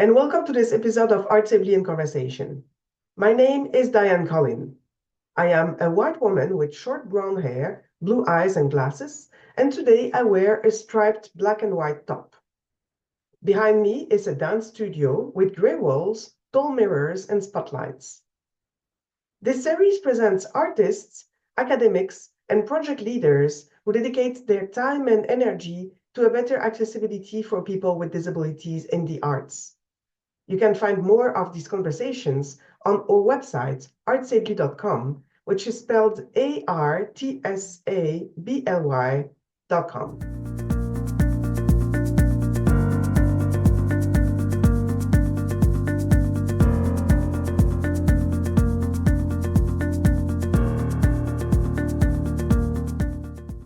and welcome to this episode of ArtsAbly in Conversation. My name is Diane Collin. I am a white woman with short brown hair, blue eyes, and glasses, and today I wear a striped black and white top. Behind me is a dance studio with gray walls, tall mirrors, and spotlights. This series presents artists, academics, and project leaders who dedicate their time and energy to a better accessibility for people with disabilities in the arts. You can find more of these conversations on our website, artsably.com, which is spelled ArtsAbly.com.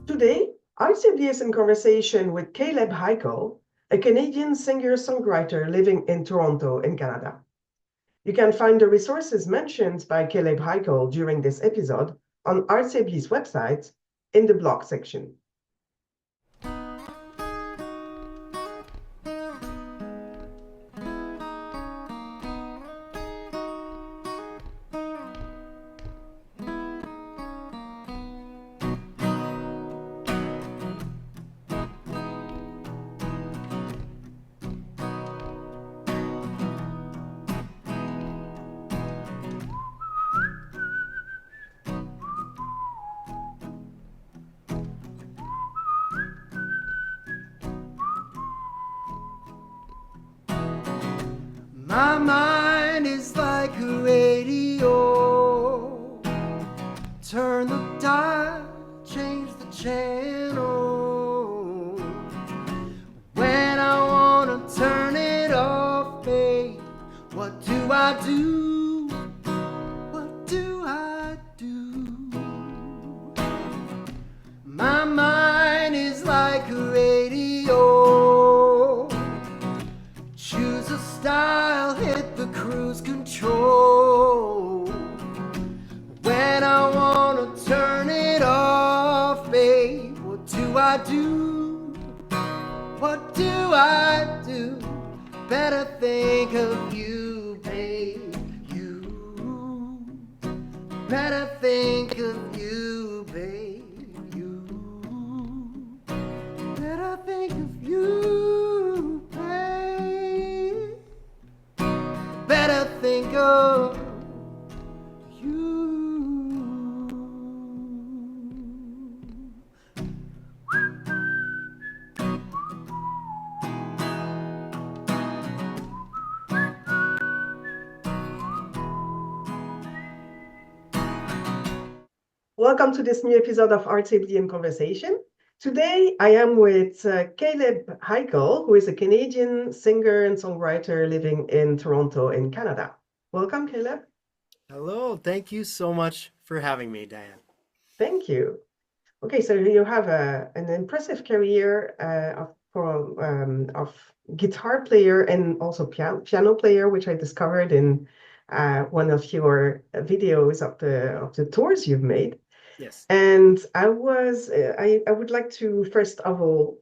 Today, ArtsAbly is in conversation with Kaleb Hikele, a Canadian singer-songwriter living in Toronto, in Canada. You can find the resources mentioned by Kaleb Hikele during this episode on ArtsAbly's website in the blog section. My mind is like a radio. Turn the dial, change the channel. When I wanna turn it off, babe, what do I do? What do I do? My mind is like a radio. Choose a style, hit the cruise control. When I wanna turn it off, babe, what do I do? What do I do? Better think of you, babe, you. Better think of you, babe, you. Better think of you, babe. Better think of you. Welcome to this new episode of ArtsAbly in Conversation. Today, I am with Kaleb Hikele, who is a Canadian singer and songwriter living in Toronto, in Canada. Welcome, Kaleb. Hello, thank you so much for having me, Diane. Thank you. Okay, so you have an impressive career of guitar player and also piano player, which I discovered in one of your videos of the tours you've made. Yes. And I would like to first of all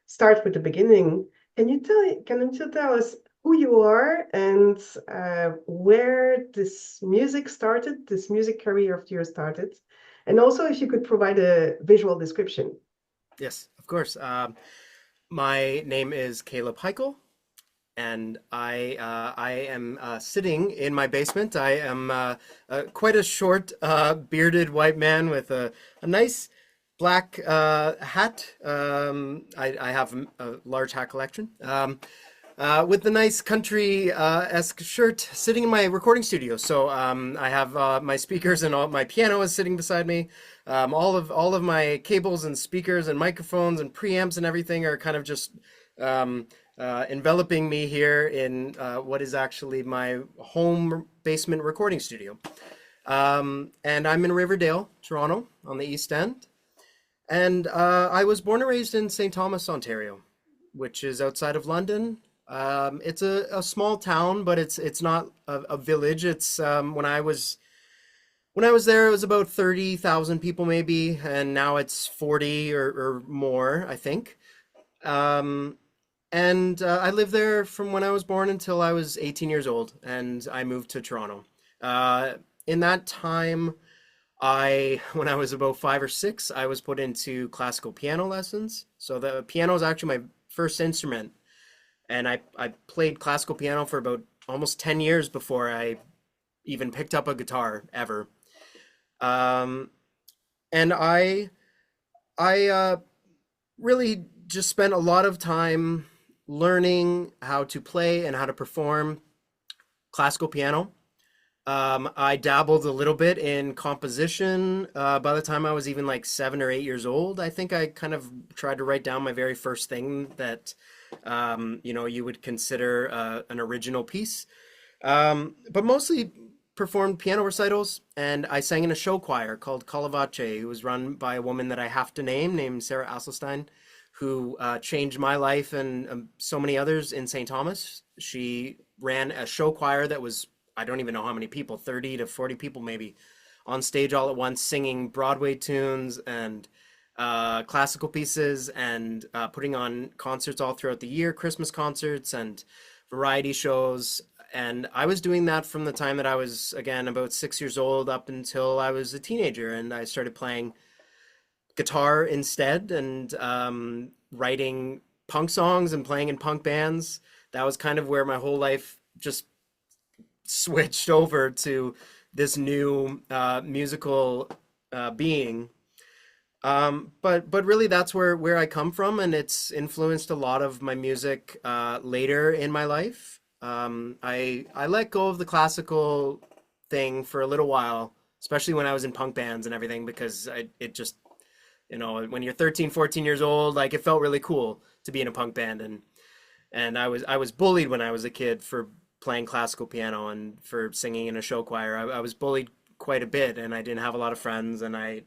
start with the beginning. Can you tell us who you are and where this music started, this music career of yours started, and also if you could provide a visual description. Yes, of course. My name is Kaleb Hikele, and I am sitting in my basement. I am quite a short, bearded white man with a nice black hat. I have a large hat collection. With the nice country-esque shirt, sitting in my recording studio. So I have my speakers and all my piano is sitting beside me. All of my cables and speakers and microphones and preamps and everything are kind of just enveloping me here in what is actually my home basement recording studio. And I'm in Riverdale, Toronto, on the East End. And I was born and raised in St. Thomas, Ontario, which is outside of London. It's a small town, but it's not a village. It's when I was there, it was about 30,000 people maybe, and now it's 40 or more, I think. And I lived there from when I was born until I was 18 years old, and I moved to Toronto. Uh, in that time, when I was about 5 or 6, I was put into classical piano lessons. So the piano is actually my first instrument, and I played classical piano for about almost 10 years before I even picked up a guitar ever. Um, and I really just spent a lot of time learning how to play and how to perform classical piano. I dabbled a little bit in composition. By the time I was even like 7 or 8 years old, I think I kind of tried to write down my very first thing that, you would consider an original piece. But mostly performed piano recitals, and I sang in a show choir called Kaleb. It was run by a woman that I have to name, named Sarah Asselstein, who changed my life and so many others in St. Thomas. She ran a show choir that was, I don't even know how many people, 30 to 40 people maybe, on stage all at once, singing Broadway tunes and classical pieces and putting on concerts all throughout the year, Christmas concerts and variety shows. And I was doing that from the time that I was, again, about 6 years old up until I was a teenager. And I started playing guitar instead and writing punk songs and playing in punk bands. That was kind of where my whole life just switched over to this new musical being. But really, that's where I come from, and it's influenced a lot of my music later in my life. I let go of the classical thing for a little while, especially when I was in punk bands and everything, because it just, when you're 13, 14 years old, like it felt really cool to be in a punk band, and I was bullied when I was a kid for playing classical piano and for singing in a show choir. I was bullied quite a bit, and I didn't have a lot of friends, and I'm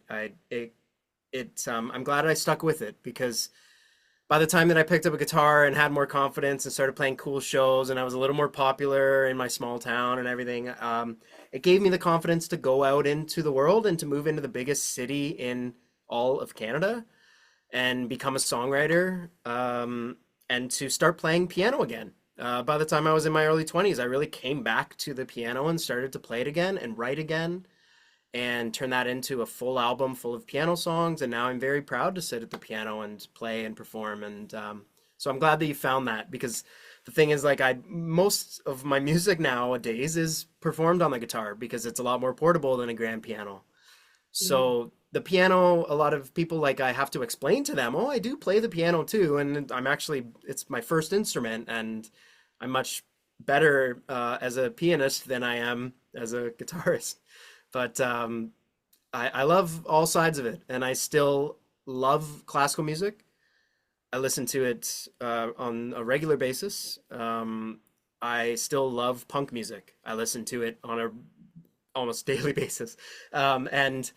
glad I stuck with it because by the time that I picked up a guitar and had more confidence and started playing cool shows and I was a little more popular in my small town and everything, it gave me the confidence to go out into the world and to move into the biggest city in all of Canada and become a songwriter, and to start playing piano again. By the time I was in my early 20s, I really came back to the piano and started to play it again and write again and turn that into a full album full of piano songs. And now I'm very proud to sit at the piano and play and perform. And so I'm glad that you found that because the thing is, like, I most of my music nowadays is performed on the guitar because it's a lot more portable than a grand piano. Mhm. So the piano, a lot of people, like, I have to explain to them, oh, I do play the piano too, and it's my first instrument, and I'm much better as a pianist than I am as a guitarist. But I love all sides of it, and I still love classical music. I listen to it on a regular basis. I still love punk music. I listen to it on a almost daily basis. And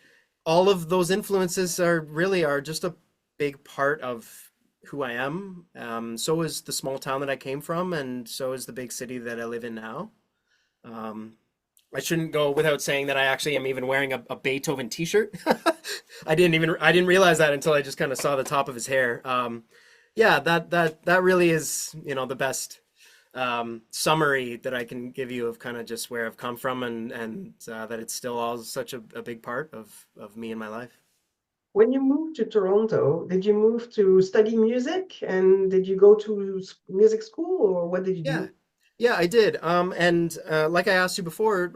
all of those influences are just a big part of who I am. So is the small town that I came from, and so is the big city that I live in now. Um, I shouldn't go without saying that I actually am even wearing a Beethoven t-shirt. I didn't realize that until I just kind of saw the top of his hair. Yeah, that really is, the best summary that I can give you of kind of just where I've come from and that it's still all such a big part of me and my life. When you moved to Toronto, did you move to study music and did you go to music school or what did you Yeah. do? Yeah, I did. And like I asked you before,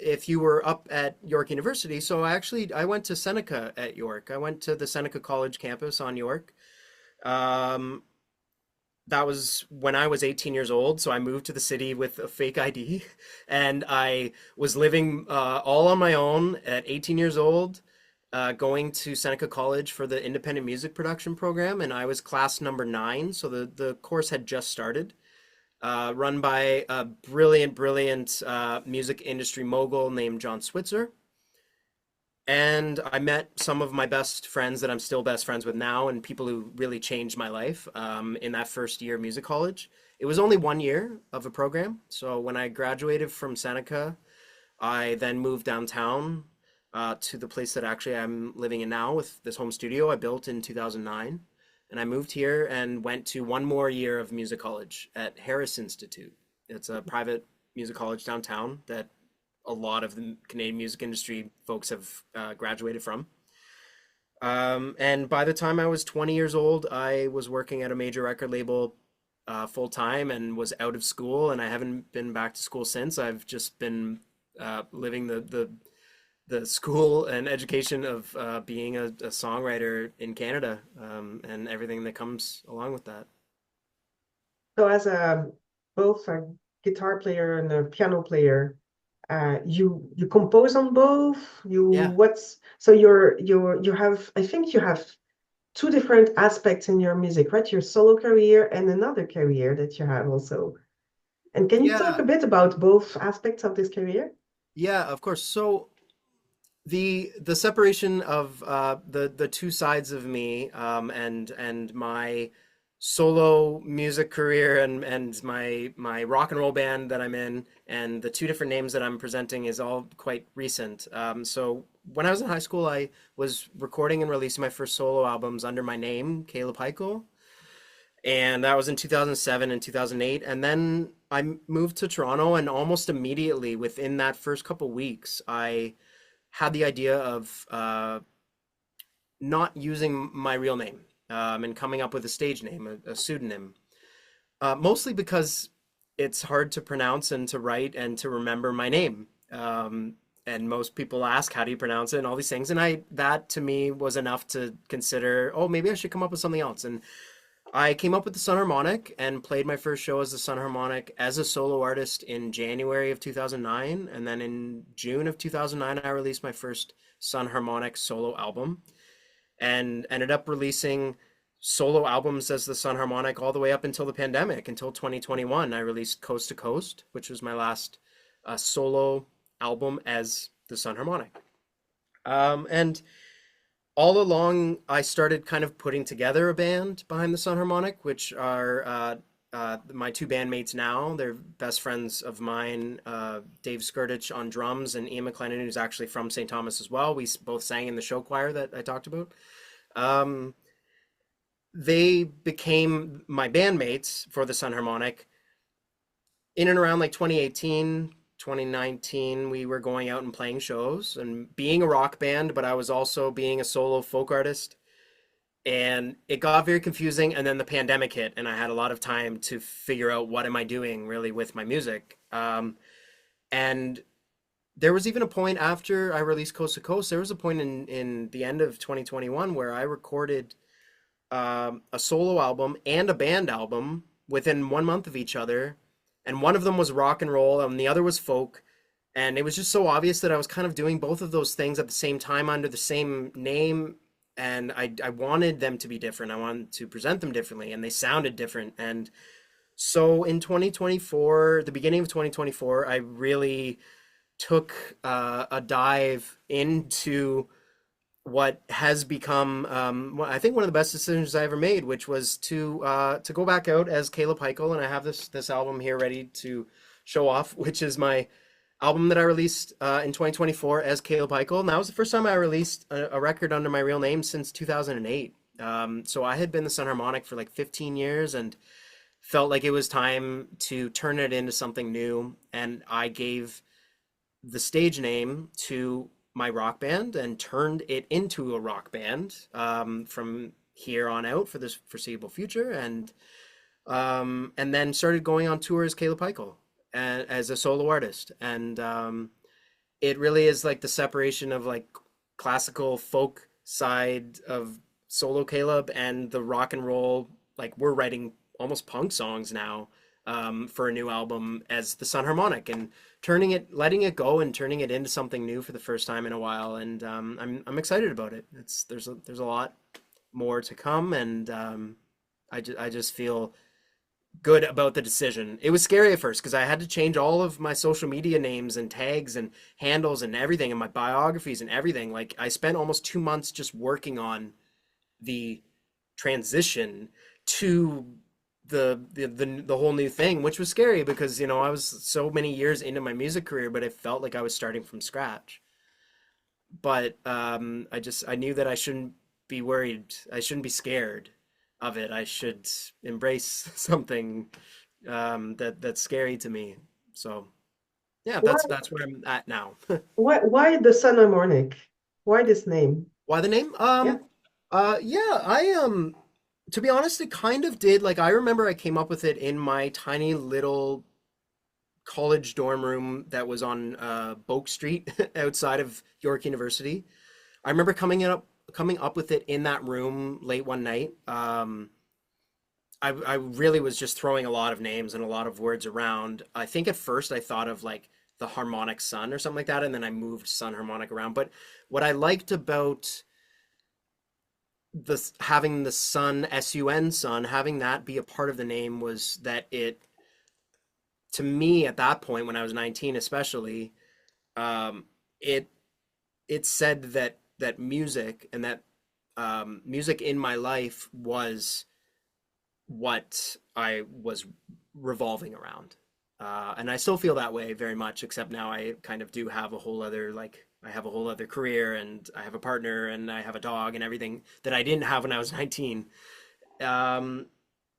if you were up at York University, so I went to Seneca at York. I went to the Seneca College campus on York. Um, that was when I was 18 years old, so I moved to the city with a fake ID, and I was living all on my own at 18 years old, going to Seneca College for the independent music production program, and I was class number 9, so the course had just started, run by a brilliant music industry mogul named John Switzer. And I met some of my best friends that I'm still best friends with now, and people who really changed my life in that first year of music college. It was only 1 year of a program. So when I graduated from Seneca, I then moved downtown to the place that actually I'm living in now with this home studio I built in 2009. and I moved here and went to one more year of music college at Harris Institute. It's a private music college downtown that a lot of the Canadian music industry folks have graduated from. And by the time I was 20 years old, I was working at a major record label full time and was out of school, and I haven't been back to school since. I've just been living the school and education of being a songwriter in Canada, and everything that comes along with that. So as a both a guitar player and a piano player, you compose on both. Yeah. You have, I think you have two different aspects in your music, right? Your solo career and another career that you have also. And can you talk Yeah. a bit about both aspects of this career? Yeah, of course. So the separation of the two sides of me, and my solo music career and my rock and roll band that I'm in, and the two different names that I'm presenting is all quite recent. So when I was in high school, I was recording and releasing my first solo albums under my name, Kaleb Hikele, and that was in 2007 and 2008. And then I moved to Toronto, and almost immediately within that first couple weeks, I had the idea of not using my real name, and coming up with a stage name, a pseudonym, mostly because it's hard to pronounce and to write and to remember my name. And most people ask, how do you pronounce it, and all these things. And that to me was enough to consider, oh, maybe I should come up with something else. And I came up with the Sun Harmonic and played my first show as the Sun Harmonic as a solo artist in January of 2009. And then in June of 2009, I released my first Sun Harmonic solo album and ended up releasing solo albums as the Sun Harmonic all the way up until the pandemic, until 2021. I released Coast to Coast, which was my last solo album as the Sun Harmonic. And all along, I started kind of putting together a band behind the Sun Harmonic, which are my two bandmates now. They're best friends of mine, Dave Skirtich on drums, and Ian McLennan, who's actually from St. Thomas as well. We both sang in the show choir that I talked about. Um, they became my bandmates for the Sun Harmonic in and around like 2018, 2019. We were going out and playing shows and being a rock band, but I was also being a solo folk artist. And it got very confusing. And then the pandemic hit, and I had a lot of time to figure out what am I doing really with my music. And there was even a point after I released Coast to Coast, there was a point in the end of 2021 where I recorded a solo album and a band album within 1 month of each other, and one of them was rock and roll and the other was folk, and it was just so obvious that I was kind of doing both of those things at the same time under the same name, and I wanted them to be different. I wanted to present them differently, and they sounded different. And so in 2024, the beginning of 2024, I really took a dive into what has become, I think, one of the best decisions I ever made, which was to go back out as Kaleb Hikele. And I have this album here ready to show off, which is my album that I released in 2024 as Kaleb Hikele. And that was the first time I released a record under my real name since 2008. So I had been the Sun Harmonic for like 15 years and felt like it was time to turn it into something new. And I gave the stage name to my rock band and turned it into a rock band from here on out for this foreseeable future. And then started going on tour as Kaleb Hikele and as a solo artist. And it really is like the separation of like classical folk side of solo Kaleb and the rock and roll. Like we're writing almost punk songs now for a new album as the Sun Harmonic, and letting it go and turning it into something new for the first time in a while. And I'm excited about it. There's a lot more to come, and I just feel good about the decision. It was scary at first because I had to change all of my social media names and tags and handles and everything, and my biographies and everything. Like I spent almost 2 months just working the transition to the whole new thing, which was scary because I was so many years into my music career, but it felt like I was starting from scratch. But I knew that I shouldn't be worried. I shouldn't be scared. of it. I should embrace something that's scary to me. So yeah, Why, that's where I'm at now. why the sun harmonic? Why this name? Why the name? Yeah. Yeah, I to be honest, it kind of did. Like I remember I came up with it in my tiny little college dorm room that was on Boak Street outside of York University. I remember coming up with it in that room late one night. I really was just throwing a lot of names and a lot of words around. I think at first I thought of like the harmonic sun or something like that, and then I moved sun harmonic around. But what I liked about the having the sun, sun, sun, having that be a part of the name was that it, to me at that point when I was 19 especially, um, it it said that music and that music in my life was what I was revolving around. And I still feel that way very much, except now I kind of do have a whole other, like, I have a whole other career and I have a partner and I have a dog and everything that I didn't have when I was 19. Um,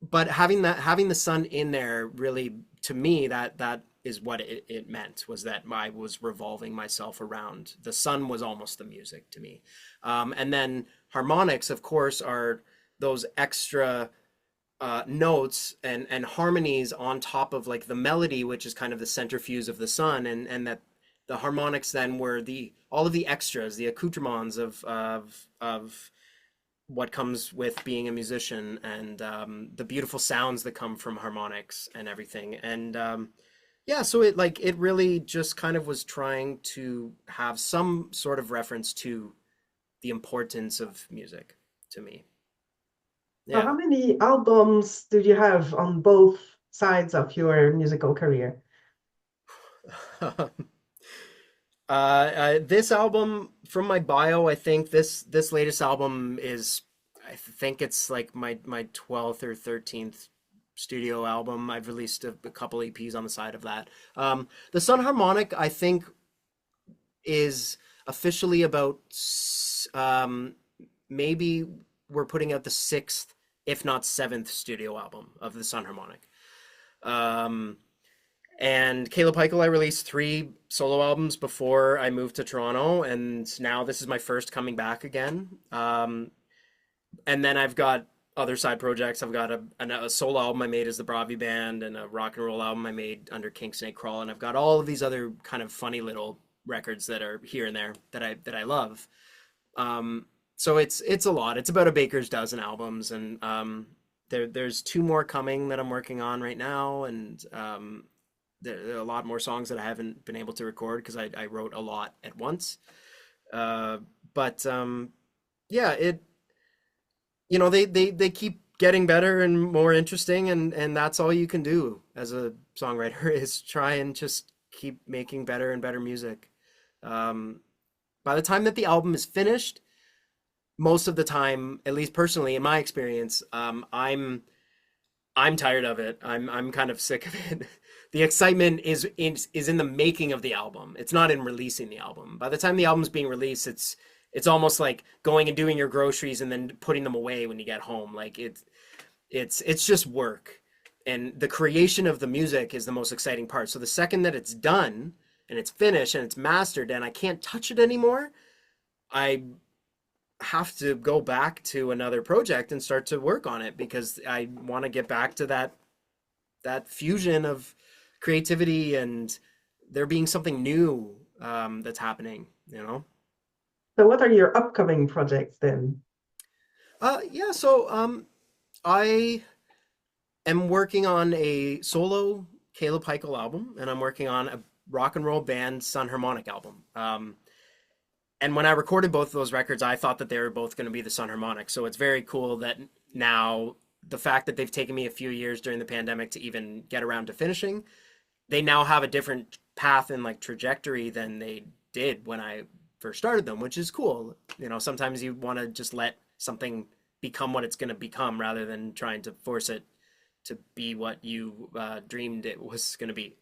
but having the sun in there really, to me, that is what it meant, was that I was revolving myself around the sun was almost the music to me. And then harmonics, of course, are those extra notes and harmonies on top of like the melody, which is kind of the centrifuge of the sun, and that the harmonics then were the all of the extras, the accoutrements of what comes with being a musician, and the beautiful sounds that come from harmonics and everything. And yeah, so it really just kind of was trying to have some sort of reference to the importance of music to me. So Yeah. how many albums do you have on both sides of your musical career? This album from my bio, I think this latest album is, I think it's like my 12th or 13th studio album. I've released a couple EPs on the side of that. The Sun Harmonic, I think, is officially about maybe we're putting out the sixth, if not seventh, studio album of the Sun Harmonic. Um, and Kaleb Hikele, I released three solo albums before I moved to Toronto, and now this is my first coming back again. And then I've got other side projects. I've got a solo album I made as the Bravi Band, and a rock and roll album I made under King Snake Crawl, and I've got all of these other kind of funny little records that are here and there that I love. Um, so it's a lot. It's about a baker's dozen albums, and there's two more coming that I'm working on right now, and there are a lot more songs that I haven't been able to record because I wrote a lot at once. Uh, but yeah, they keep getting better and more interesting, and that's all you can do as a songwriter is try and just keep making better and better music. Um, by the time that the album is finished, most of the time, at least personally in my experience, I'm tired of it. I'm kind of sick of it. The excitement is in the making of the album. It's not in releasing the album. By the time the album's being released, it's almost like going and doing your groceries and then putting them away when you get home. Like it's just work. And the creation of the music is the most exciting part. So the second that it's done and it's finished and it's mastered and I can't touch it anymore, I have to go back to another project and start to work on it because I want to get back to that fusion of creativity and there being something new that's happening, you know? So what are your upcoming projects then? Yeah, so I am working on a solo Kaleb Hikele album, and I'm working on a rock and roll band Sun Harmonic album. And when I recorded both of those records, I thought that they were both going to be the Sun Harmonic. So it's very cool that now the fact that they've taken me a few years during the pandemic to even get around to finishing, they now have a different path and like trajectory than they did when I first started them, which is cool. You know, sometimes you want to just let something become what it's going to become rather than trying to force it to be what you dreamed it was going to be,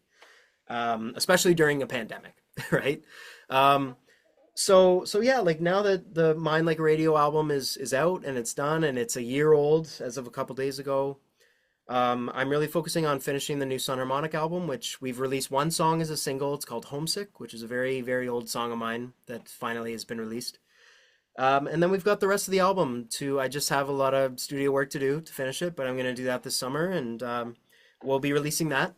especially during a pandemic, right? Um, So yeah, like now that the Mind Like a Radio album is out and it's done and it's a year old as of a couple days ago, I'm really focusing on finishing the new Sun Harmonic album, which we've released one song as a single. It's called Homesick, which is a very, very old song of mine that finally has been released. And then we've got the rest of the album to, I just have a lot of studio work to do to finish it, but I'm going to do that this summer and we'll be releasing that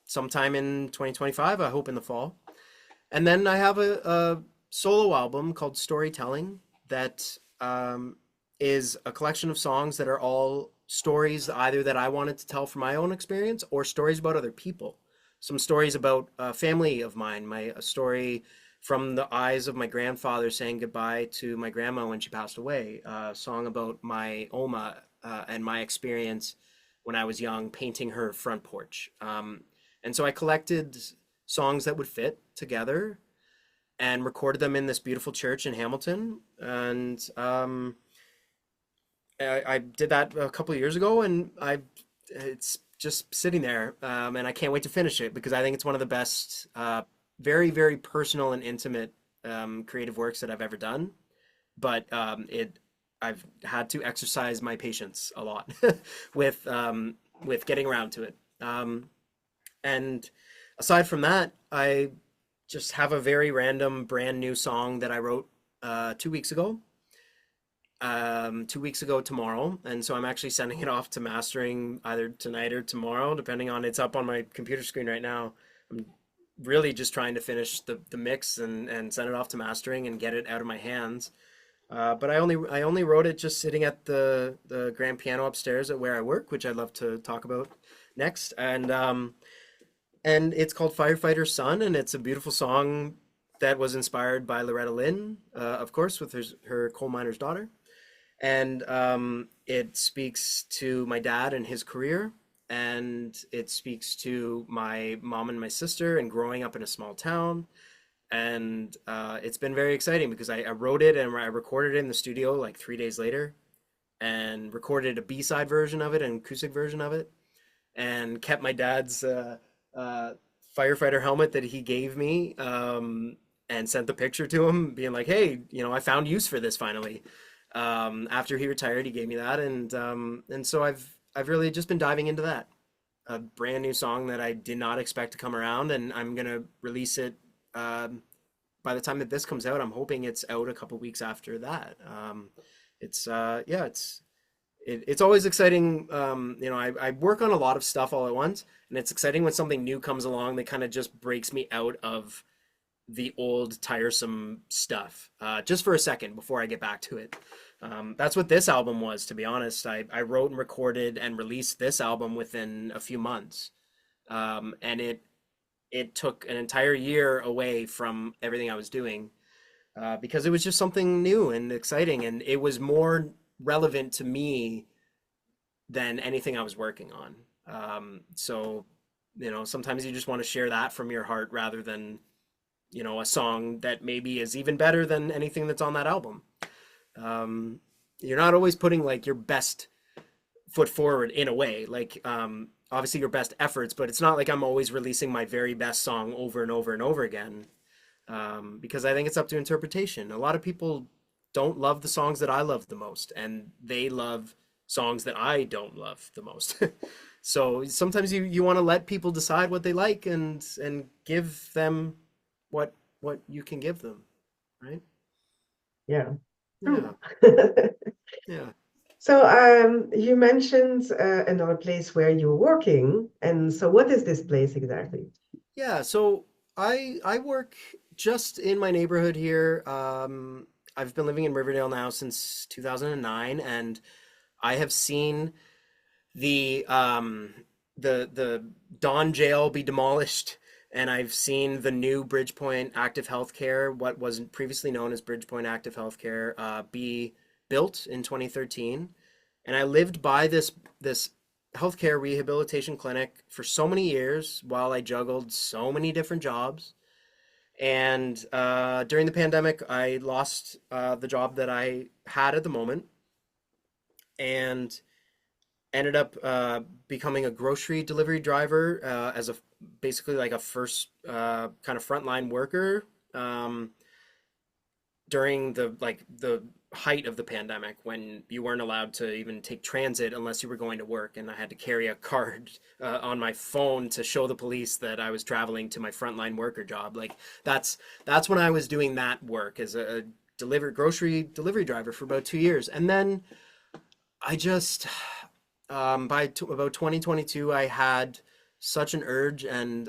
sometime in 2025, I hope in the fall. And then I have a solo album called Storytelling that is a collection of songs that are all stories either that I wanted to tell from my own experience or stories about other people. Some stories about a family of mine, a story from the eyes of my grandfather saying goodbye to my grandma when she passed away, a song about my Oma and my experience when I was young painting her front porch. And so I collected songs that would fit together and recorded them in this beautiful church in Hamilton. And I did that a couple of years ago, and it's just sitting there, and I can't wait to finish it because I think it's one of the best, very very personal and intimate creative works that I've ever done. But I've had to exercise my patience a lot with getting around to it. And aside from that, I just have a very random brand new song that I wrote 2 weeks ago. 2 weeks ago tomorrow, and so I'm actually sending it off to mastering either tonight or tomorrow, depending on it's up on my computer screen right now. I'm really just trying to finish the mix and send it off to mastering and get it out of my hands. But I only wrote it just sitting at the grand piano upstairs at where I work, which I'd love to talk about next. And it's called Firefighter Son, and it's a beautiful song that was inspired by Loretta Lynn, of course, with her coal miner's daughter. And it speaks to my dad and his career, and it speaks to my mom and my sister and growing up in a small town. And it's been very exciting because I wrote it and I recorded it in the studio like 3 days later and recorded a B-side version of it, an acoustic version of it, and kept my dad's uh, firefighter helmet that he gave me, and sent the picture to him, being like, "Hey, I found use for this finally." After he retired, he gave me that, and so I've really just been diving into that. A brand new song that I did not expect to come around, and I'm gonna release it by the time that this comes out. I'm hoping it's out a couple weeks after that. It's yeah, it's always exciting. I work on a lot of stuff all at once, and it's exciting when something new comes along that kind of just breaks me out of the old tiresome stuff just for a second before I get back to it. That's what this album was, to be honest. I wrote and recorded and released this album within a few months, and it took an entire year away from everything I was doing because it was just something new and exciting, and it was more relevant to me than anything I was working on. So, sometimes you just want to share that from your heart rather than, a song that maybe is even better than anything that's on that album. Um, you're not always putting like your best foot forward in a way, like obviously your best efforts, but it's not like I'm always releasing my very best song over and over and over again, because I think it's up to interpretation. A lot of people don't love the songs that I love the most, and they love songs that I don't love the most. So sometimes you want to let people decide what they like and give them what you can give them, right? Yeah, Yeah, true. yeah. So you mentioned another place where you're working, and so what is this place exactly? Yeah, so I work just in my neighborhood here. I've been living in Riverdale now since 2009, and I have seen the um the Don jail be demolished, and I've seen the new Bridgepoint Active Healthcare, what was previously known as Bridgepoint Active Healthcare, be built in 2013. And I lived by this healthcare rehabilitation clinic for so many years while I juggled so many different jobs. And during the pandemic, I lost the job that I had at the moment and ended up becoming a grocery delivery driver as a basically like a first kind of frontline worker. Um, during the height of the pandemic when you weren't allowed to even take transit unless you were going to work, and I had to carry a card on my phone to show the police that I was traveling to my frontline worker job. Like that's when I was doing that work as a grocery delivery driver for about 2 years, and then I just about 2022 I had such an urge and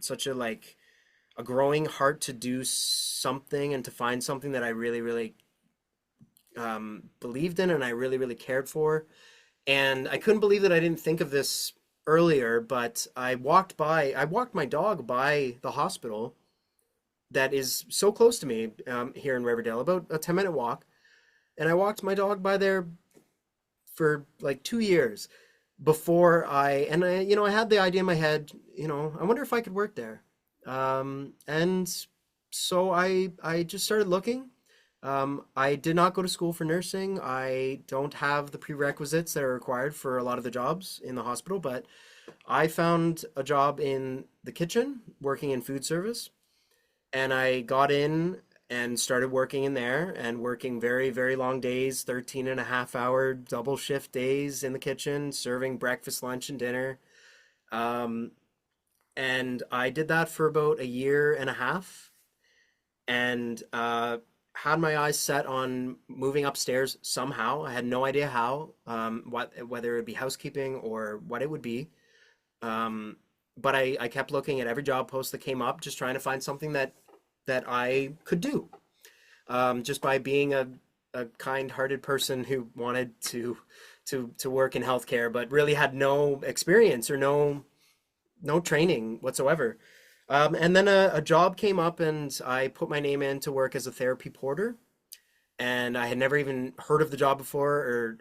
such a a growing heart to do something and to find something that I really believed in and I really cared for. And I couldn't believe that I didn't think of this earlier, but I walked my dog by the hospital that is so close to me here in Riverdale, about a 10-minute walk. And I walked my dog by there for like 2 years before I had the idea in my head, I wonder if I could work there. And so I just started looking. I did not go to school for nursing. I don't have the prerequisites that are required for a lot of the jobs in the hospital, but I found a job in the kitchen working in food service, and I got in and started working in there and working very long days, 13.5 hour double shift days in the kitchen, serving breakfast, lunch, and dinner. Um, and I did that for about a year and a half, and had my eyes set on moving upstairs somehow. I had no idea how, whether it would be housekeeping or what it would be. Um, but I kept looking at every job post that came up, just trying to find something that I could do. Just by being a kind-hearted person who wanted to work in healthcare, but really had no experience or no training whatsoever. And then a job came up, and I put my name in to work as a therapy porter. And I had never even heard of the job before, or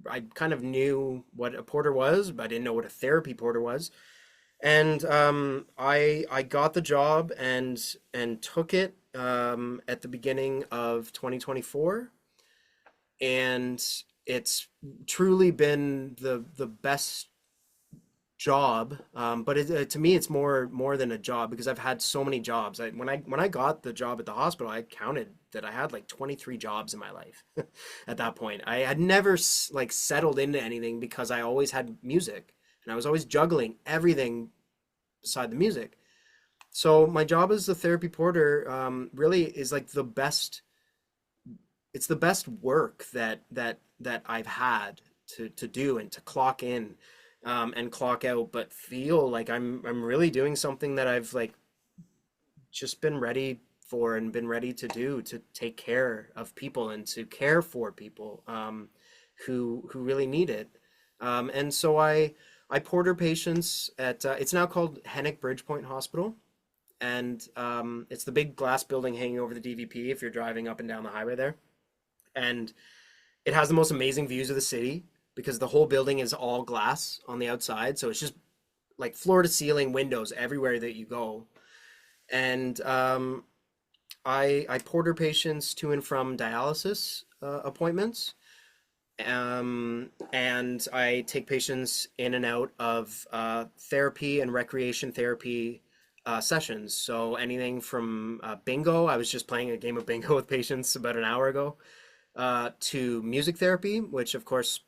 I kind of knew what a porter was, but I didn't know what a therapy porter was. And I got the job and took it at the beginning of 2024, and it's truly been the best job. But to me, it's more than a job because I've had so many jobs. When I got the job at the hospital, I counted that I had like 23 jobs in my life. At that point, I had never like settled into anything because I always had music and I was always juggling everything beside the music. So my job as a therapy porter really is like the best. It's the best work that I've had to do and to clock in and clock out, but feel like I'm really doing something that I've like just been ready for and been ready to do, to take care of people and to care for people who really need it. And so I porter patients at it's now called Hennick Bridgepoint Hospital, and it's the big glass building hanging over the DVP if you're driving up and down the highway there. And it has the most amazing views of the city because the whole building is all glass on the outside, so it's just like floor to ceiling windows everywhere that you go. And I porter patients to and from dialysis appointments, and I take patients in and out of therapy and recreation therapy sessions. So anything from bingo, I was just playing a game of bingo with patients about an hour ago, to music therapy, which of course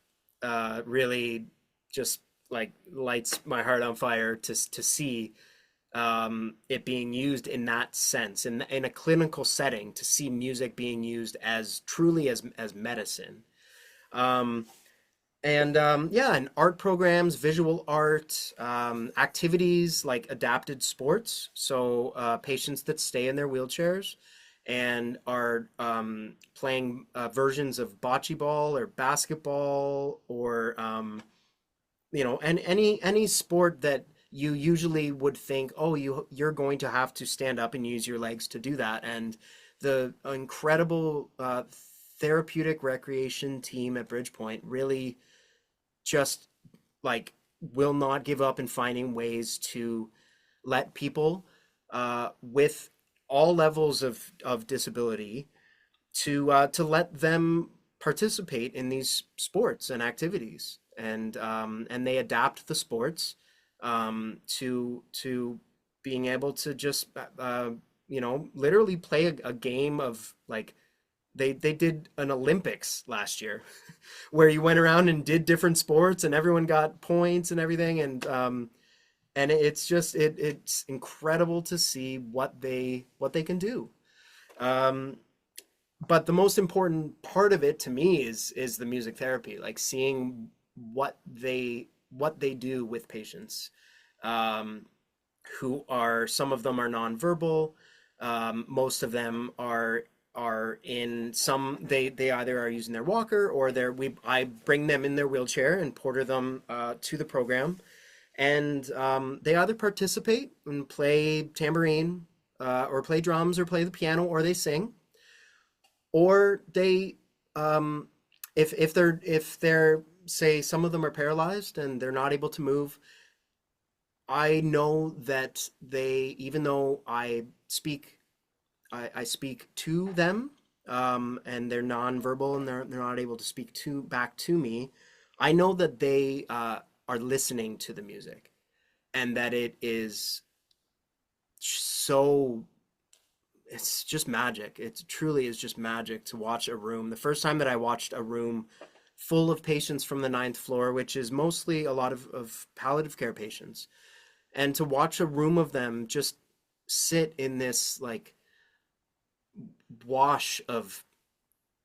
really just like lights my heart on fire to see it being used in that sense, in a clinical setting, to see music being used as truly as medicine. Um, and yeah, and art programs, visual art, activities like adapted sports. So patients that stay in their wheelchairs and are playing versions of bocce ball or basketball or and any sport that you usually would think, oh, you're going to have to stand up and use your legs to do that. And the incredible therapeutic recreation team at Bridgepoint really just like will not give up in finding ways to let people with all levels of disability to let them participate in these sports and activities, and they adapt the sports to being able to just literally play a game of like they did an Olympics last year where you went around and did different sports and everyone got points and everything and it's just it's incredible to see what they can do. Um, but the most important part of it to me is the music therapy, like seeing what they do with patients, um, who are some of them are nonverbal, most of them are in some they either are using their walker or I bring them in their wheelchair and porter them to the program, and they either participate and play tambourine, or play drums or play the piano or they sing, or they um, if they're say some of them are paralyzed and they're not able to move. I know that they, even though I speak to them, and they're nonverbal and they're not able to speak to back to me. I know that they are listening to the music, and that it is so it's just magic. It truly is just magic to watch a room. The first time that I watched a room full of patients from the ninth floor, which is mostly a lot of palliative care patients, and to watch a room of them just sit in this like wash of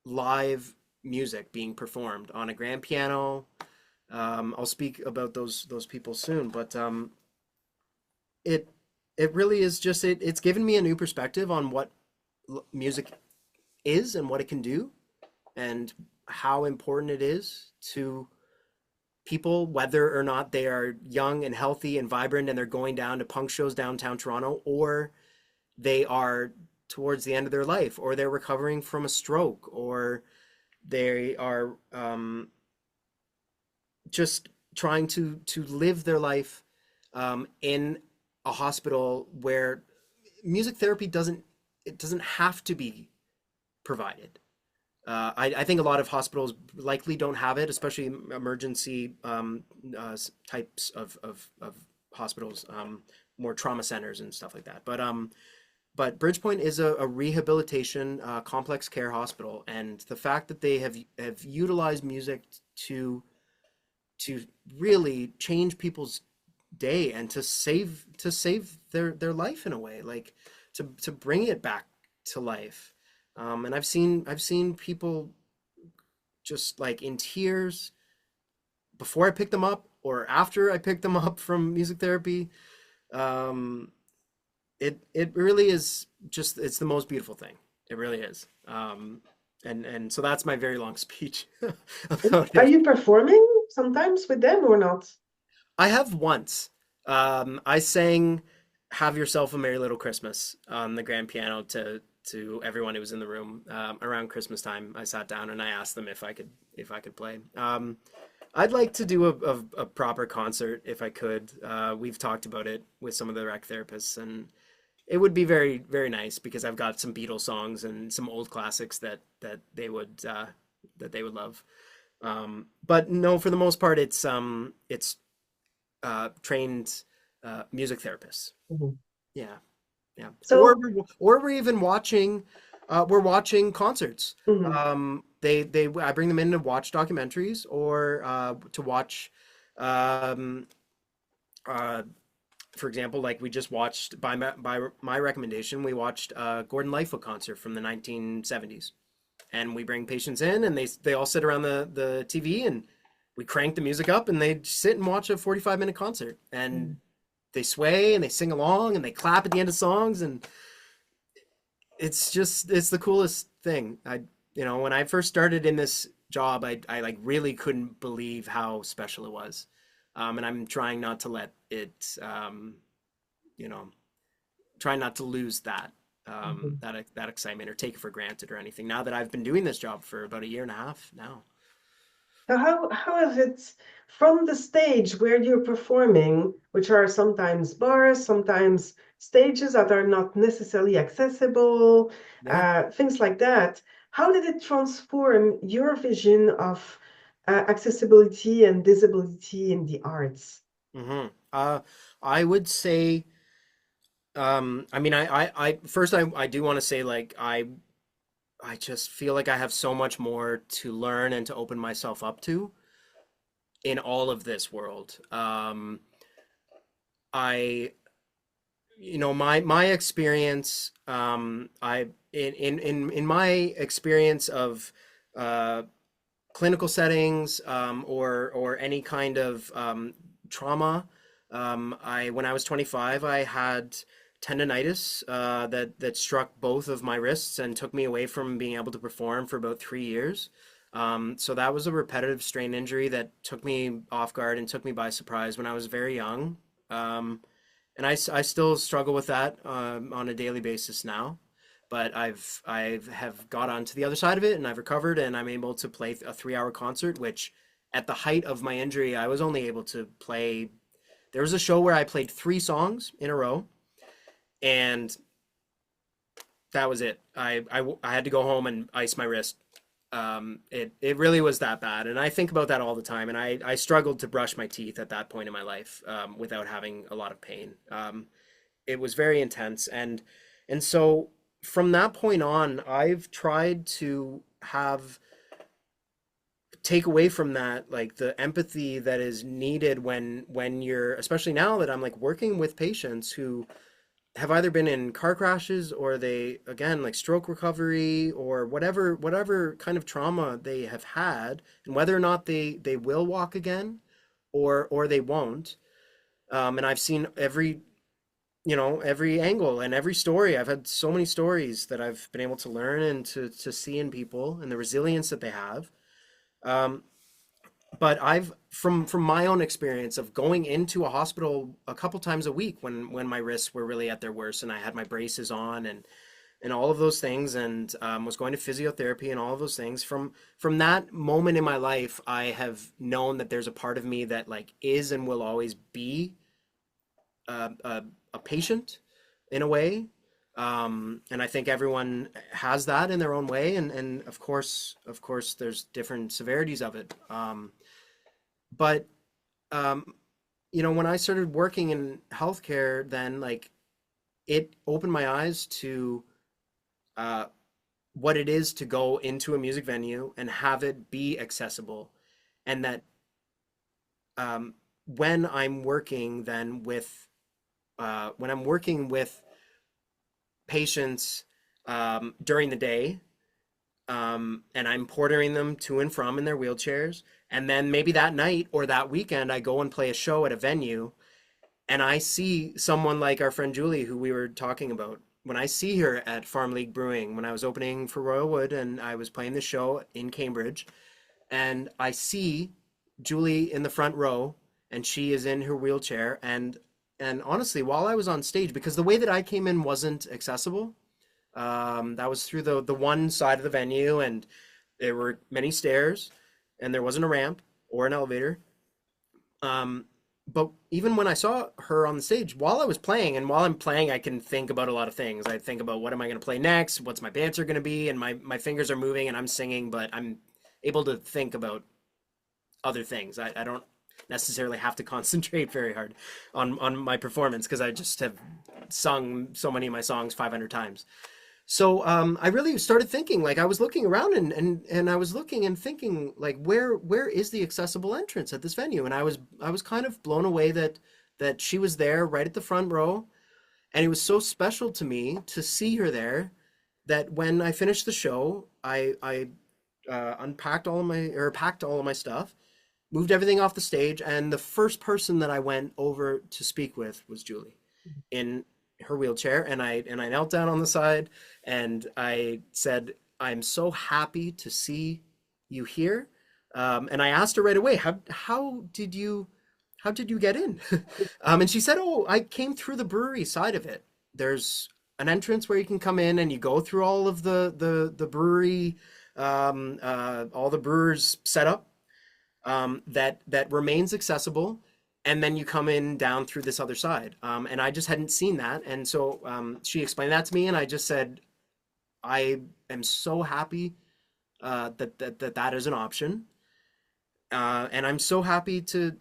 live music being performed on a grand piano. I'll speak about those people soon, but it it really is just it's given me a new perspective on what music is and what it can do, and how important it is to people, whether or not they are young and healthy and vibrant and they're going down to punk shows downtown Toronto, or they are towards the end of their life, or they're recovering from a stroke, or they are just trying to live their life in a hospital where music therapy doesn't have to be provided. I think a lot of hospitals likely don't have it, especially emergency types of hospitals, more trauma centers and stuff like that. But Bridgepoint is a rehabilitation, complex care hospital, and the fact that they have utilized music to to really change people's day and to save their life in a way, like to bring it back to life. And I've seen people just like in tears before I picked them up or after I picked them up from music therapy. Um, it really is just it's the most beautiful thing. It really is. And so that's my very long speech about Are it. you performing sometimes with them or not? I have once. I sang "Have Yourself a Merry Little Christmas" on the grand piano to everyone who was in the room, around Christmas time. I sat down and I asked them if I could play. I'd like to do a proper concert if I could. We've talked about it with some of the rec therapists, and it would be very very nice because I've got some Beatles songs and some old classics that they would love. But no, for the most part, it's trained music therapists. Mhm. Yeah, yeah. Or So, we're even watching we're watching concerts. mhm. They I bring them in to watch documentaries or to watch um, uh, for example, like we just watched by my recommendation, we watched a Gordon Lightfoot concert from the 1970s, and we bring patients in, and they all sit around the TV, and we crank the music up, and they sit and watch a 45-minute concert, and Mhm. they sway and they sing along and they clap at the end of songs, and it's the coolest thing. When I first started in this job, I like really couldn't believe how special it was, and I'm trying not to let it you know try not to lose Mhm. that excitement or take it for granted or anything. Now that I've been doing this job for about a year and a half now. So how is it from the stage where you're performing, which are sometimes bars, sometimes stages that are not necessarily accessible, Yeah. things like that? How did it transform your vision of accessibility and visibility in the arts? hmm I would say I mean, first, I do want to say, like, I just feel like I have so much more to learn and to open myself up to in all of this world. I, my experience, in my experience of, uh, clinical settings, or any kind of, trauma. When I was 25, I had tendonitis, that struck both of my wrists and took me away from being able to perform for about 3 years. So that was a repetitive strain injury that took me off guard and took me by surprise when I was very young. Um, and I still struggle with that, on a daily basis now, but I've have got onto the other side of it and I've recovered and I'm able to play a 3 hour concert, which at the height of my injury, I was only able to play. There was a show where I played 3 songs in a row, and that was it. I had to go home and ice my wrist. It really was that bad, and I think about that all the time. And I struggled to brush my teeth at that point in my life, without having a lot of pain. It was very intense, and so from that point on, I've tried to have take away from that, like, the empathy that is needed when you're, especially now that I'm like working with patients who have either been in car crashes or they, again, like stroke recovery or whatever kind of trauma they have had, and whether or not they will walk again or they won't. And I've seen every angle and every story. I've had so many stories that I've been able to learn and to see in people and the resilience that they have. um, but I've from my own experience of going into a hospital a couple times a week when my wrists were really at their worst and I had my braces on and all of those things, and, was going to physiotherapy and all of those things. From that moment in my life, I have known that there's a part of me that, like, is and will always be, a patient in a way. And I think everyone has that in their own way, and of course, there's different severities of it. But um, when I started working in healthcare, then, like, it opened my eyes to, uh, what it is to go into a music venue and have it be accessible, and that, um, when I'm working then with when I'm working with patients, during the day, and I'm portering them to and from in their wheelchairs, and then maybe that night or that weekend I go and play a show at a venue, and I see someone like our friend Julie, who we were talking about. When I see her at Farm League Brewing, when I was opening for Royal Wood and I was playing the show in Cambridge, and I see Julie in the front row, and she is in her wheelchair, and honestly, while I was on stage, because the way that I came in wasn't accessible, that was through the one side of the venue, and there were many stairs, and there wasn't a ramp or an elevator. Um, but even when I saw her on the stage, while I was playing, and while I'm playing, I can think about a lot of things. I think about what am I going to play next, what's my banter going to be, and my fingers are moving, and I'm singing, but I'm able to think about other things. I don't necessarily have to concentrate very hard on my performance because I just have sung so many of my songs 500 times. So, I really started thinking, like, I was looking around and I was looking and thinking, like, where is the accessible entrance at this venue? And I was kind of blown away that she was there right at the front row, and it was so special to me to see her there that when I finished the show, I unpacked all of my or packed all of my stuff, moved everything off the stage, and the first person that I went over to speak with was Julie in her wheelchair, and I knelt down on the side and I said, "I'm so happy to see you here." And I asked her right away, how did you get in?" And she said, "Oh, I came through the brewery side of it. There's an entrance where you can come in and you go through all of the brewery, all the brewers setup, that remains accessible, and then you come in down through this other side." And I just hadn't seen that, and so, she explained that to me, and I just said, "I am so happy, that is an option, and I'm so happy to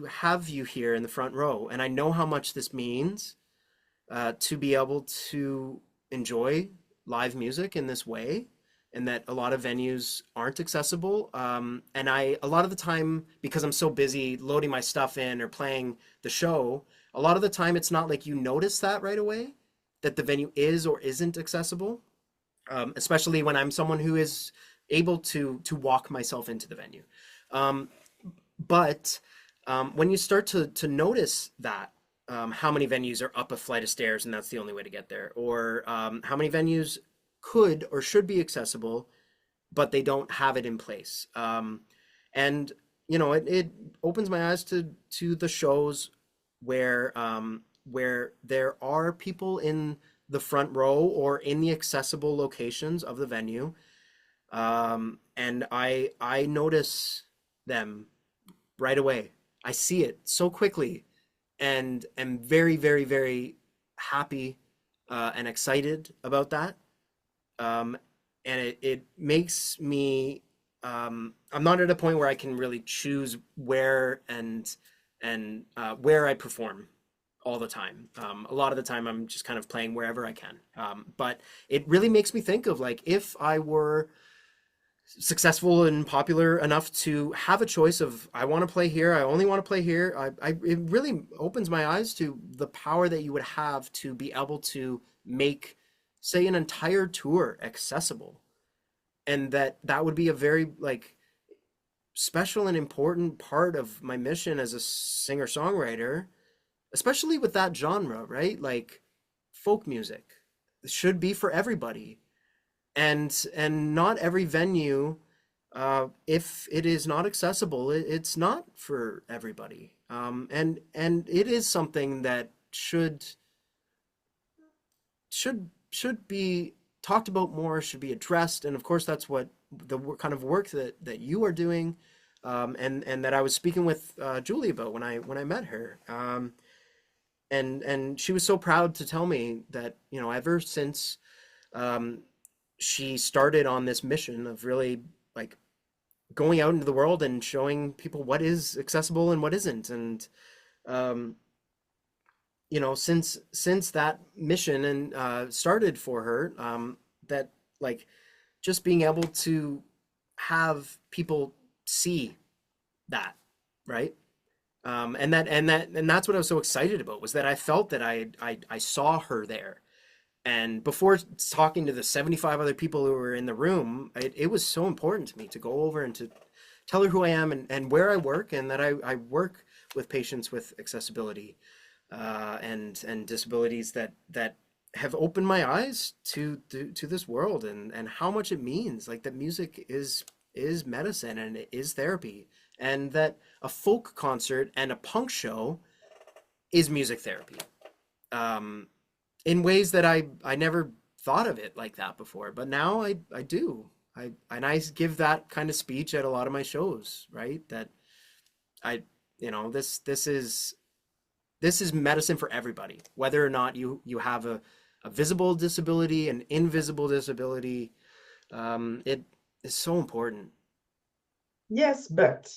have you here in the front row, and I know how much this means, to be able to enjoy live music in this way, and that a lot of venues aren't accessible. And a lot of the time, because I'm so busy loading my stuff in or playing the show, a lot of the time it's not like you notice that right away, that the venue is or isn't accessible. Especially when I'm someone who is able to walk myself into the venue. Um, but when you start to notice that, how many venues are up a flight of stairs and that's the only way to get there, or how many venues could or should be accessible, but they don't have it in place. And it opens my eyes to the shows where there are people in the front row or in the accessible locations of the venue, and I notice them right away. I see it so quickly, and am very, very, very happy and excited about that. Um, and it makes me. I'm not at a point where I can really choose where and where I perform all the time. A lot of the time, I'm just kind of playing wherever I can. But it really makes me think of, like, if I were successful and popular enough to have a choice of, I want to play here, I only want to play here. It really opens my eyes to the power that you would have to be able to make, say, an entire tour accessible, and that would be a very, like, special and important part of my mission as a singer-songwriter, especially with that genre, right? Like, folk music should be for everybody, and not every venue, if it is not accessible, it's not for everybody. And it is something that should be talked about more, should be addressed, and of course that's what the kind of work that you are doing, and that I was speaking with Julie about when I met her. And she was so proud to tell me that, ever since um, she started on this mission of really, like, going out into the world and showing people what is accessible and what isn't. And um, since that mission and started for her, that, like, just being able to have people see that, right? And that's what I was so excited about, was that I felt that I saw her there. And before talking to the 75 other people who were in the room, it was so important to me to go over and to tell her who I am, and where I work, and that I work with patients with accessibility and disabilities that have opened my eyes to this world, and how much it means, like, that music is medicine and it is therapy, and that a folk concert and a punk show is music therapy. Um, in ways that I never thought of it like that before, but now I do. I give that kind of speech at a lot of my shows, right? That I this is medicine for everybody, whether or not you have a visible disability, an invisible disability. It is so important. Yes, but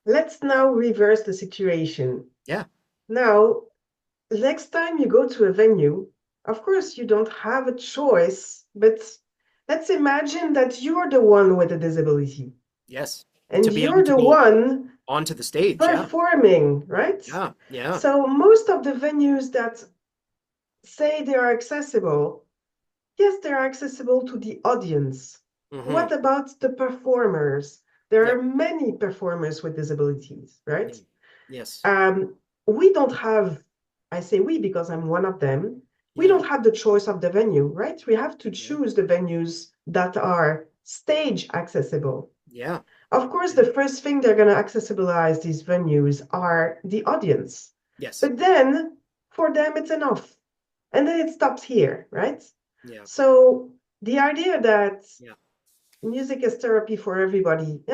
let's now reverse the situation. Yeah. Now, next time you go to a venue, of course, you don't have a choice, but let's imagine that you're the one with a disability Yes. To and be able you're to the go one onto the stage. Yeah. performing, right? Yeah. Yeah. So most of the venues that say they are accessible, yes, they are accessible to the audience. Mm-hmm. What about the performers? There Yep. are many performers with disabilities, right? Yeah. Yes. Um, we don't have, I say we because I'm one of them, we Yeah. don't have the choice of the venue, right? We have to Yeah. choose the venues that are stage accessible. Yeah. Of course, Yeah. the first thing they're going to accessibilize these venues are the audience. Yes. But then for them, it's enough. And then it stops here, right? Yeah. So the idea that Yeah. music is therapy for everybody,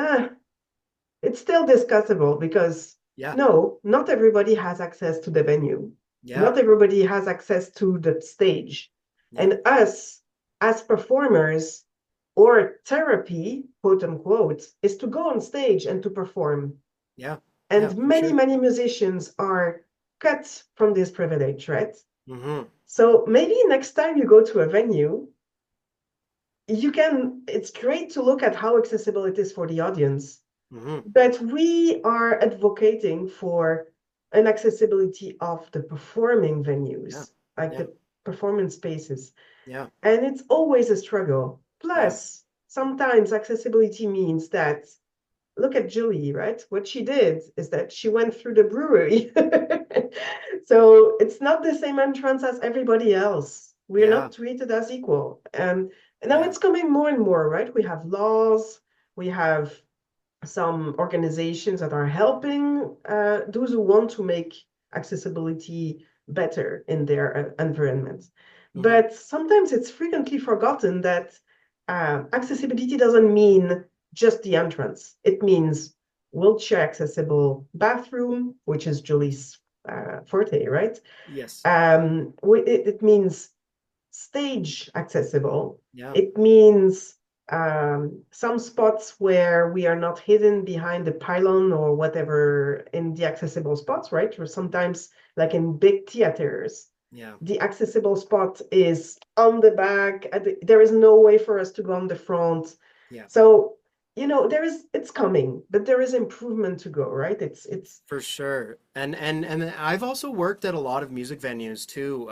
it's still discussable because Yeah. no, not everybody has access to the venue. Yeah. Not everybody has access to the stage. Yeah. And us, as performers, or therapy, quote unquote, is to go on stage and to perform. Yeah. Yeah, And for many, sure. many musicians are cut from this privilege, right? Mm-hmm. So maybe next time you go to a venue, it's great to look at how accessible it is for the audience. Mm-hmm. But we are advocating for an accessibility of the performing Yeah. venues, like Yeah. the performance spaces. Yeah. And it's always a struggle. Yeah. Plus, sometimes accessibility means that, look at Julie, right? What she did is that she went through the brewery. So it's not the same entrance as everybody else. We're Yeah. not treated as equal. And now Yeah. it's coming more and more, right? We have laws, we have some organizations that are helping those who want to make accessibility better in their environments. Mm-hmm. But sometimes it's frequently forgotten that accessibility doesn't mean just the entrance. It means wheelchair accessible bathroom, which is Julie's forte, right? Yes. It means stage accessible. Yeah. It means some spots where we are not hidden behind the pylon or whatever in the accessible spots, right? Or sometimes, like in big theaters, Yeah. the accessible spot is on the back. There is no way for us to go on the front. Yeah. So, it's coming, but there is improvement to go, right? It's For sure. And I've also worked at a lot of music venues too,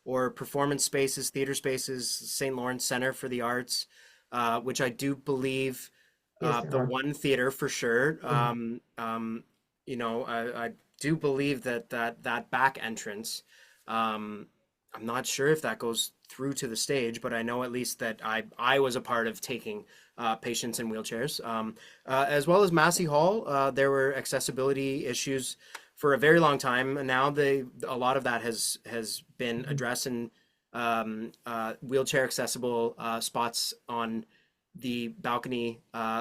or performance spaces, theater spaces, St. Lawrence Center for the Arts, which I do believe Yes, there the are. one theater for sure. Mhm. I do believe that back entrance. Um, I'm not sure if that goes through to the stage, but I know at least that I was a part of taking patients in wheelchairs. As well as Massey Hall, there were accessibility issues for a very long time, and now a lot of that has been Mhm. addressed in wheelchair accessible spots on the balcony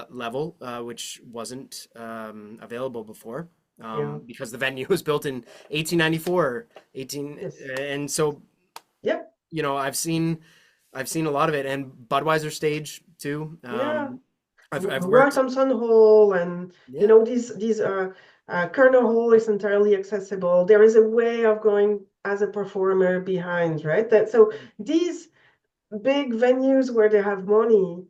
level, which wasn't available before. Yeah. Because the venue was built in 1894, 18, Yes. and so Yep. I've seen a lot of it, and Budweiser stage too. Yeah. I've Roy worked. Thompson Hall, and Yeah. these Kerner Hall is entirely accessible. There is a way of going as a performer behind, right? That so these big venues where they have money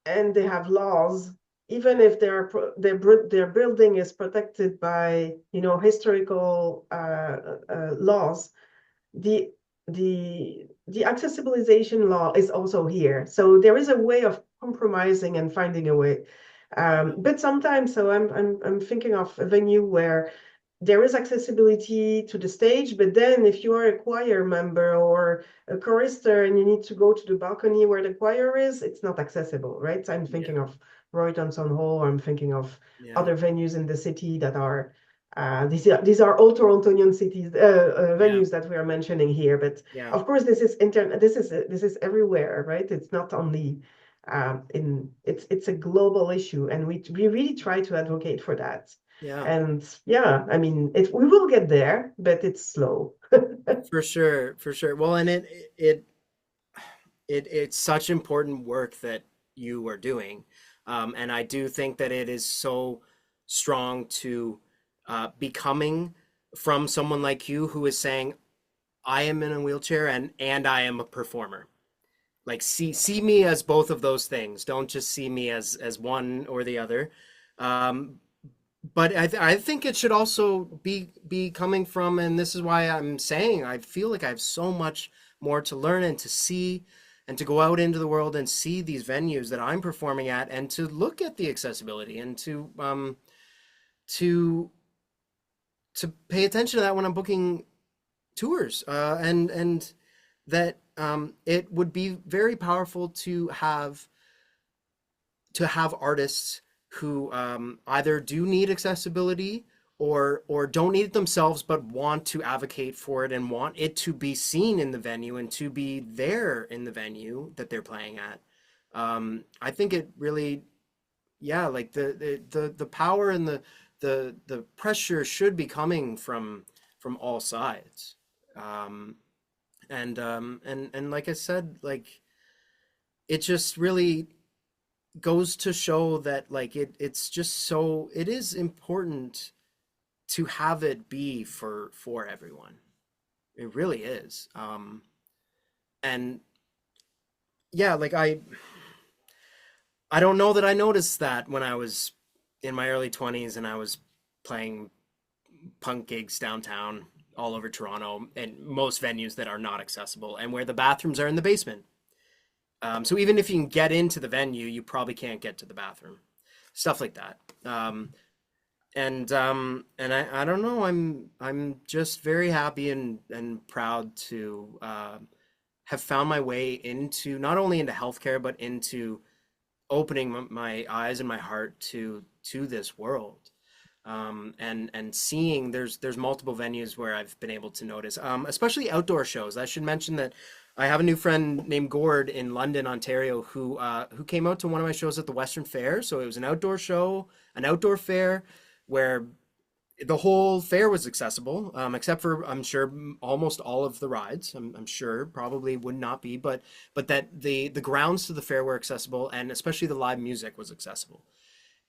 and they have laws, even if their building is protected by historical laws, the the accessibilization law is also here. So there is a way of compromising and finding a way. Yeah. But sometimes, so I'm thinking of a venue where there is accessibility to the stage, but then if you are a choir member or a chorister and you need to go to the balcony where the choir is, it's not accessible, right? I'm Yeah. thinking of Roy Johnson Hall, or I'm thinking of Yeah. other venues in the city that are these are all Torontonian cities Yeah. venues that we are mentioning here, but Yeah. of course this is everywhere, right? It's not only it's a global issue, and we really try to advocate for that. Yeah. And yeah, I mean, we will get there, but it's slow. For sure. For sure. Well, and it's such important work that you are doing, and I do think that it is so strong to be coming from someone like you who is saying, "I am in a wheelchair and I am a performer." Like see me as both of those things. Don't just see me as one or the other. Um, but I think it should also be coming from, and this is why I'm saying I feel like I have so much more to learn and to see, and to go out into the world and see these venues that I'm performing at, and to look at the accessibility, and to to pay attention to that when I'm booking tours, and that it would be very powerful to have artists who either do need accessibility or don't need it themselves but want to advocate for it and want it to be seen in the venue and to be there in the venue that they're playing at. I think it really, yeah, like the power and the pressure should be coming from all sides. Um, and like I said, like it just really goes to show that like it's just so it is important to have it be for everyone. It really is. And yeah, like I don't know that I noticed that when I was in my early 20s and I was playing punk gigs downtown all over Toronto and most venues that are not accessible and where the bathrooms are in the basement. So even if you can get into the venue, you probably can't get to the bathroom. Stuff like that. And I don't know. I'm just very happy and proud to have found my way into not only into healthcare but into opening my eyes and my heart to this world. And seeing there's multiple venues where I've been able to notice, especially outdoor shows. I should mention that I have a new friend named Gord in London, Ontario, who came out to one of my shows at the Western Fair. So it was an outdoor show, an outdoor fair, where the whole fair was accessible, except for I'm sure almost all of the rides. I'm sure probably would not be, but that the grounds to the fair were accessible, and especially the live music was accessible.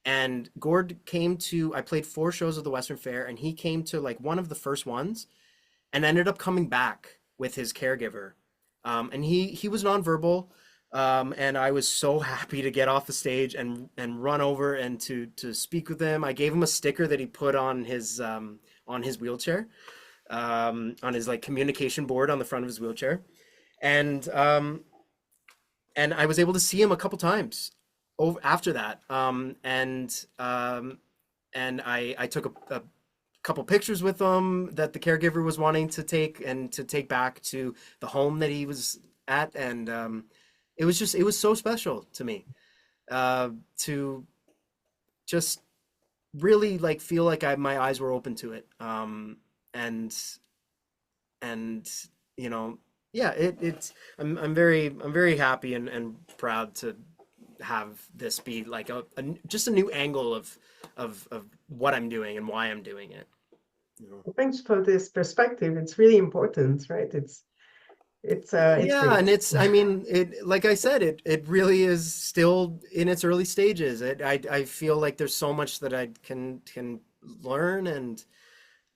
And Gord came to, I played 4 shows of the Western Fair, and he came to like one of the first ones and ended up coming back with his caregiver. And he was nonverbal. And I was so happy to get off the stage and run over and to speak with him. I gave him a sticker that he put on his wheelchair, on his like communication board on the front of his wheelchair. And and I was able to see him a couple times over after that. And I took a couple pictures with him that the caregiver was wanting to take and to take back to the home that he was at. And it was so special to me to just really like feel like my eyes were open to it. And and you know, yeah, it's I'm very happy and proud to have this be like just a new angle of what I'm doing and why I'm doing it. You know? Thanks for this perspective. It's really important, right? It's Yeah, great. and I mean, it, like I said, it really is still in its early stages. I feel like there's so much that I can learn, and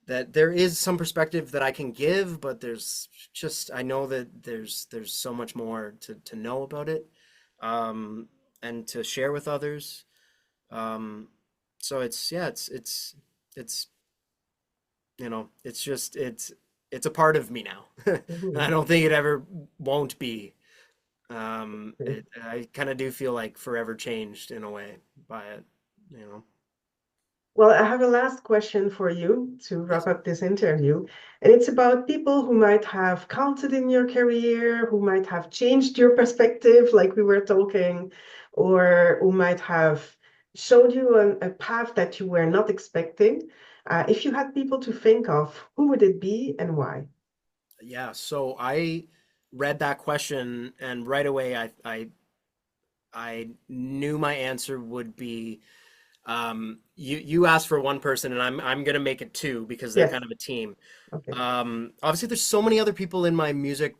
that there is some perspective that I can give, but there's just, I know that there's so much more to know about it, um, and to share with others. Um, so it's, yeah, it's it's just it's a part of me now. And I Mhm. don't think it ever won't be. Okay. I kind of do feel like forever changed in a way by it, you know. Well, I have a last question for you to wrap Yes. up this interview. And it's about people who might have counted in your career, who might have changed your perspective, like we were talking, or who might have showed you a path that you were not expecting. If you had people to think of, who would it be and why? Yeah, so I read that question and right away I knew my answer would be you asked for one person and I'm gonna make it two because they're Yes. kind of a team. Okay. Obviously there's so many other people in my music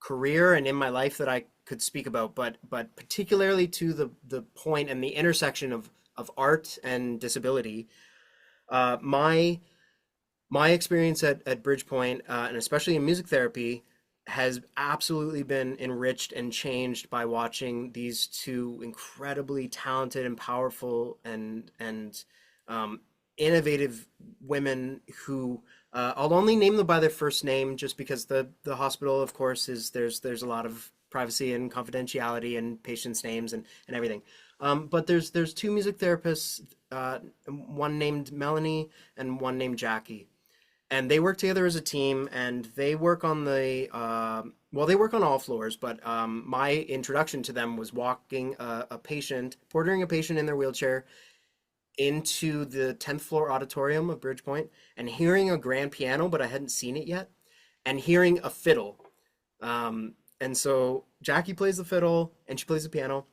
career and in my life that I could speak about, but particularly to the point and the intersection of art and disability, my experience at Bridgepoint, and especially in music therapy, has absolutely been enriched and changed by watching these two incredibly talented and powerful and um, innovative women who I'll only name them by their first name just because the hospital, of course, is there's a lot of privacy and confidentiality and patients' names and everything. But there's two music therapists, one named Melanie and one named Jackie, and they work together as a team and they work on well, they work on all floors, but my introduction to them was walking a patient, portering a patient in their wheelchair into the 10th floor auditorium of Bridgepoint and hearing a grand piano, but I hadn't seen it yet, and hearing a fiddle. And so Jackie plays the fiddle and she plays the piano,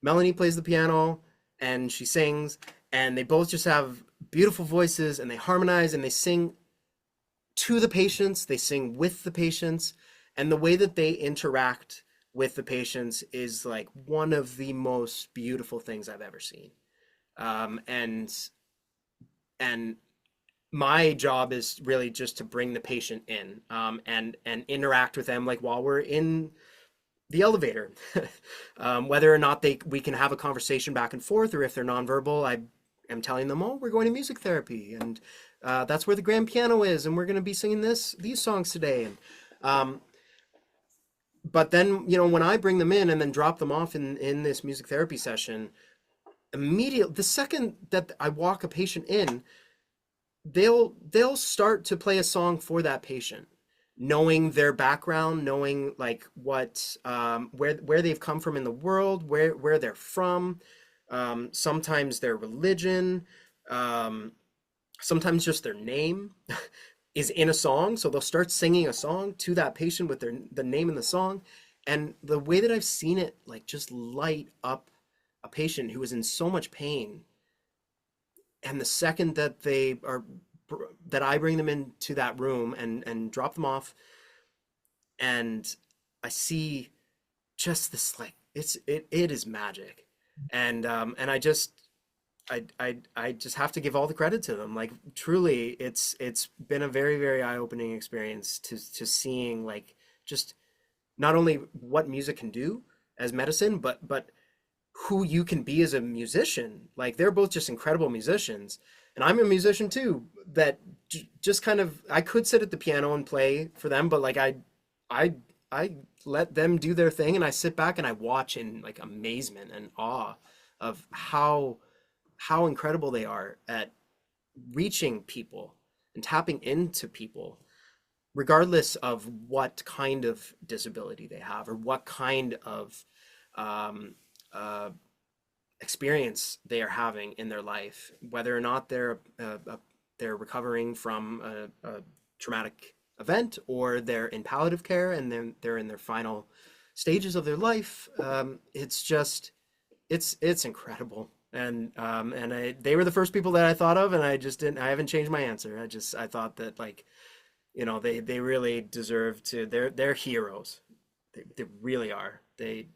Melanie plays the piano and she sings, and they both just have beautiful voices and they harmonize and they sing to the patients, they sing with the patients, and the way that they interact with the patients is like one of the most beautiful things I've ever seen. And and my job is really just to bring the patient in, and interact with them like while we're in the elevator. Whether or not we can have a conversation back and forth, or if they're nonverbal, I am telling them, oh, we're going to music therapy, and that's where the grand piano is, and we're going to be singing these songs today. And but then, when I bring them in and then drop them off in this music therapy session, immediately the second that I walk a patient in, they'll start to play a song for that patient, knowing their background, knowing like what where they've come from in the world, where they're from, sometimes their religion, um, sometimes just their name is in a song, so they'll start singing a song to that patient with the name in the song. And the way that I've seen it like just light up a patient who is in so much pain, and the second that I bring them into that room and drop them off, and I see just this, like, it is magic. And I just have to give all the credit to them. Like, truly, it's been a very, very eye-opening experience to seeing, like, just not only what music can do as medicine, but who you can be as a musician. Like, they're both just incredible musicians, and I'm a musician too. That just kind of, I could sit at the piano and play for them, but like I I let them do their thing, and I sit back and I watch in like amazement and awe of how incredible they are at reaching people and tapping into people, regardless of what kind of disability they have or what kind of um, uh, experience they are having in their life, whether or not they're recovering from a traumatic event, or they're in palliative care and then they're in their final stages of their life. It's just it's incredible. And they were the first people that I thought of, and I haven't changed my answer. I thought that, like, they really deserve to, they're heroes. They really are. They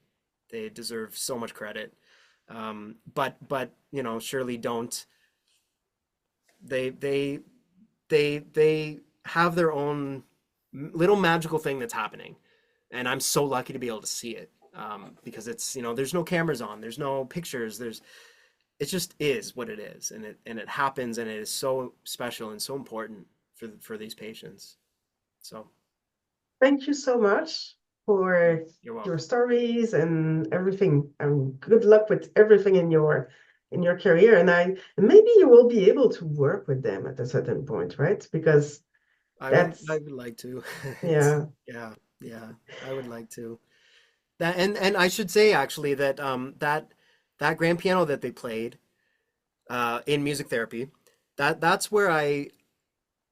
deserve so much credit. But surely don't, they they they have their own little magical thing that's happening, and I'm so lucky to be able to see it, because it's, there's no cameras on, there's no pictures, it just is what it is, and it happens, and it is so special and so important for these patients. So Thank you so much for you're your welcome. stories and everything. And good luck with everything in your career. And maybe you will be able to work with them at a certain point, right? Because I that's would like to. It's, yeah. yeah, yeah, I would like to. That, and I should say actually that that grand piano that they played in music therapy, that's where I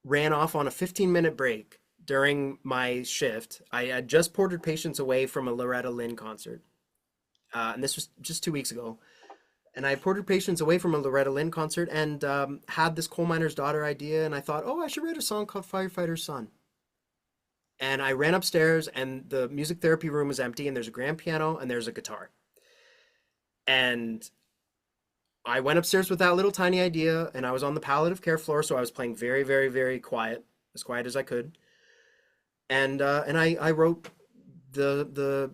ran off on a 15-minute break during my shift. I had just ported patients away from a Loretta Lynn concert, and this was just 2 weeks ago. And I ported patients away from a Loretta Lynn concert, and had this coal miner's daughter idea, and I thought, oh, I should write a song called Firefighter's Son. And I ran upstairs, and the music therapy room was empty, and there's a grand piano and there's a guitar. And I went upstairs with that little tiny idea, and I was on the palliative care floor, so I was playing very, very, very quiet, as quiet as I could. And I wrote the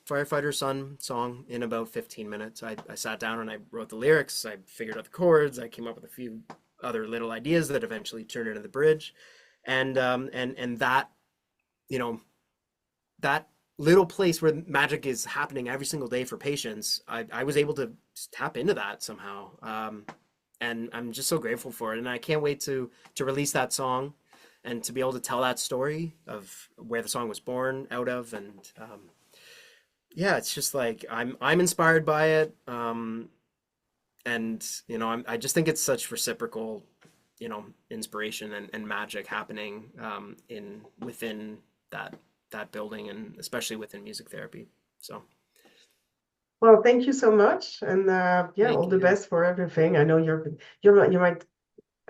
Firefighter Son song in about 15 minutes. I sat down and I wrote the lyrics. I figured out the chords. I came up with a few other little ideas that eventually turned into the bridge, and that, you know that little place where magic is happening every single day for patients, I was able to tap into that somehow. And I'm just so grateful for it. And I can't wait to release that song and to be able to tell that story of where the song was born out of. And yeah, it's just like I'm inspired by it. And I just think it's such reciprocal, inspiration and magic happening in within that building, and especially within music therapy. So Well, thank you so much. And yeah, all thank the you. best for everything. I know you might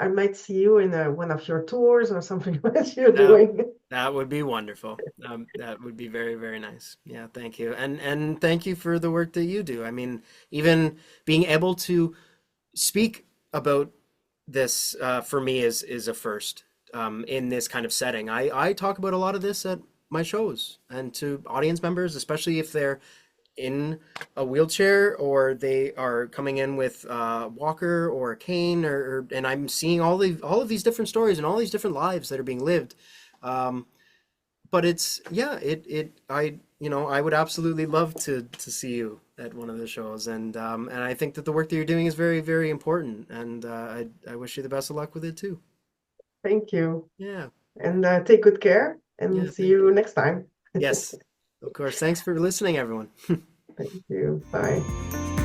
I might see you in one of your tours or something that you're That doing. that would be wonderful. That would be very, very nice. Yeah, thank you. And thank you for the work that you do. I mean, even being able to speak about this for me is a first in this kind of setting. I talk about a lot of this at my shows and to audience members, especially if they're in a wheelchair or they are coming in with a walker or a cane, and I'm seeing all of these different stories and all these different lives that are being lived. Um, but it's yeah, it I I would absolutely love to see you at one of the shows, and I think that the work that you're doing is very, very important, and I wish you the best of luck with it too. Thank you. Yeah, And take good care and yeah, see thank you you. next time. Yes, of course. Thanks for listening, everyone. Thank you. Bye.